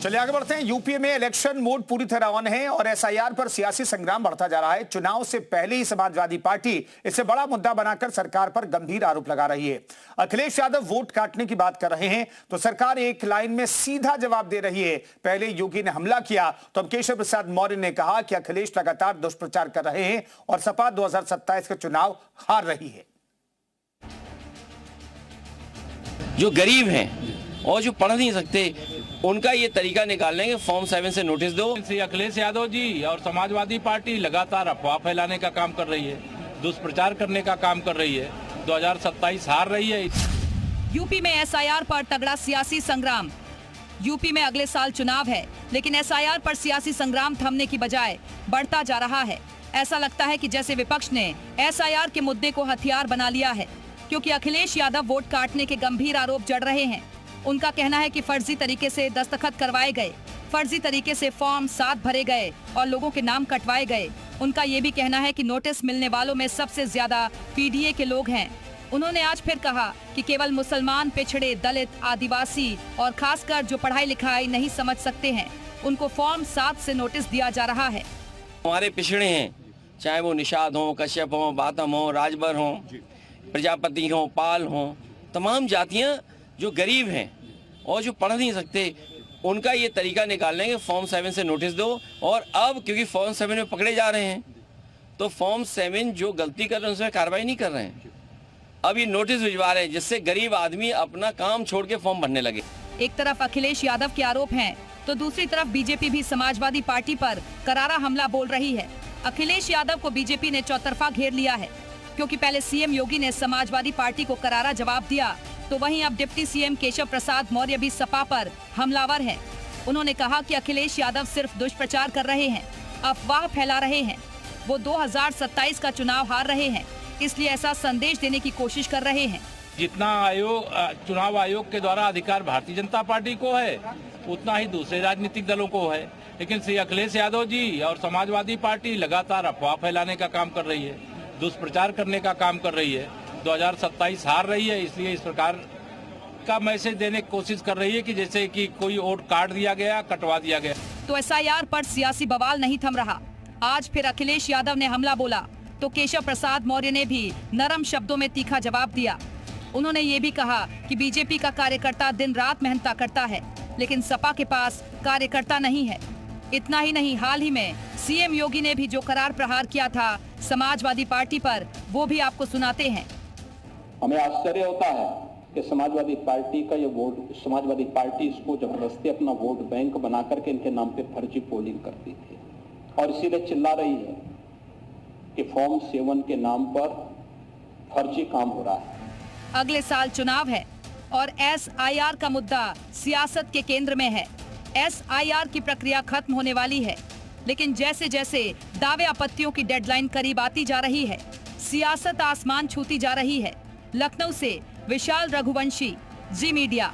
चलिए आगे बढ़ते हैं। यूपी में इलेक्शन मोड पूरी तरह ऑन है और एसआईआर पर सियासी संग्राम बढ़ता जा रहा है। चुनाव से पहले ही समाजवादी पार्टी इसे बड़ा मुद्दा बनाकर सरकार पर गंभीर आरोप लगा रही है। अखिलेश यादव वोट काटने की बात कर रहे हैं तो सरकार एक लाइन में सीधा जवाब दे रही है। पहले योगी ने हमला किया तो अब केशव प्रसाद मौर्य ने कहा कि अखिलेश लगातार दुष्प्रचार कर रहे हैं और सपा 2027 के चुनाव हार रही है। जो गरीब हैं और जो पढ़ नहीं सकते उनका ये तरीका निकाल लेंगे, फॉर्म 7 से नोटिस दो। अखिलेश यादव जी और समाजवादी पार्टी लगातार अफवाह फैलाने का काम कर रही है, दुष्प्रचार करने का काम कर रही है। 2027 हार रही है। यूपी में एसआईआर पर तगड़ा सियासी संग्राम। यूपी में अगले साल चुनाव है, लेकिन एसआईआर पर सियासी संग्राम थमने की बजाय बढ़ता जा रहा है। ऐसा लगता है कि जैसे विपक्ष ने एसआईआर के मुद्दे को हथियार बना लिया है, क्योंकि अखिलेश यादव वोट काटने के गंभीर आरोप जड़ रहे हैं। उनका कहना है कि फर्जी तरीके से दस्तखत करवाए गए, फर्जी तरीके से फॉर्म 7 भरे गए और लोगों के नाम कटवाए गए। उनका ये भी कहना है कि नोटिस मिलने वालों में सबसे ज्यादा पीडीए के लोग हैं। उन्होंने आज फिर कहा कि केवल मुसलमान, पिछड़े, दलित, आदिवासी और खासकर जो पढ़ाई लिखाई नहीं समझ सकते हैं, उनको फॉर्म 7 से नोटिस दिया जा रहा है। हमारे पिछड़े हैं, चाहे वो निषाद हो, कश्यप हो, बातम हो, राजभर हो, प्रजापति हो, पाल हो, तमाम जातियां जो गरीब हैं और जो पढ़ नहीं सकते उनका ये तरीका निकाल लेंगे, फॉर्म 7 से नोटिस दो। और अब क्योंकि फॉर्म 7 में पकड़े जा रहे हैं तो फॉर्म 7 जो गलती कर रहे हैं उसमें कार्रवाई नहीं कर रहे हैं, अब ये नोटिस भिजवा रहे हैं जिससे गरीब आदमी अपना काम छोड़ के फॉर्म भरने लगे। एक तरफ अखिलेश यादव के आरोप हैं तो दूसरी तरफ बीजेपी भी समाजवादी पार्टी पर करारा हमला बोल रही है। अखिलेश यादव को बीजेपी ने चौतरफा घेर लिया है, क्योंकि पहले सीएम योगी ने समाजवादी पार्टी को करारा जवाब दिया, तो वहीं अब डिप्टी सीएम केशव प्रसाद मौर्य भी सपा पर हमलावर हैं। उन्होंने कहा कि अखिलेश यादव सिर्फ दुष्प्रचार कर रहे हैं, अफवाह फैला रहे हैं। वो 2027 का चुनाव हार रहे हैं, इसलिए ऐसा संदेश देने की कोशिश कर रहे हैं। जितना चुनाव आयोग के द्वारा अधिकार भारतीय जनता पार्टी को है, उतना ही दूसरे राजनीतिक दलों को है। लेकिन श्री अखिलेश यादव जी और समाजवादी पार्टी लगातार अफवाह फैलाने का काम कर रही है, दुष्प्रचार करने का काम कर रही है। 2027 हार रही है, इसलिए इस प्रकार का मैसेज देने की कोशिश कर रही है कि जैसे कि कोई वोट काट दिया गया, कटवा दिया गया। तो एसआईआर पर सियासी बवाल नहीं थम रहा। आज फिर अखिलेश यादव ने हमला बोला तो केशव प्रसाद मौर्य ने भी नरम शब्दों में तीखा जवाब दिया। उन्होंने ये भी कहा कि बीजेपी का कार्यकर्ता दिन रात मेहनत करता है, लेकिन सपा के पास कार्यकर्ता नहीं है। इतना ही नहीं, हाल ही में सीएम योगी ने भी जो करार प्रहार किया था समाजवादी पार्टी पर, वो भी आपको सुनाते हैं। हमें आश्चर्य होता है कि समाजवादी पार्टी का ये वोट, समाजवादी पार्टी इसको जबरदस्ती अपना वोट बैंक बना करके इनके नाम पे फर्जी पोलिंग करती थी और इसीलिए चिल्ला रही है कि फॉर्म 7 के नाम पर फर्जी काम हो रहा है। अगले साल चुनाव है और एसआईआर का मुद्दा सियासत के केंद्र में है। एसआईआर की प्रक्रिया खत्म होने वाली है, लेकिन जैसे जैसे दावे आपत्तियों की डेडलाइन करीब आती जा रही है, सियासत आसमान छूती जा रही है। लखनऊ से विशाल रघुवंशी, जी मीडिया।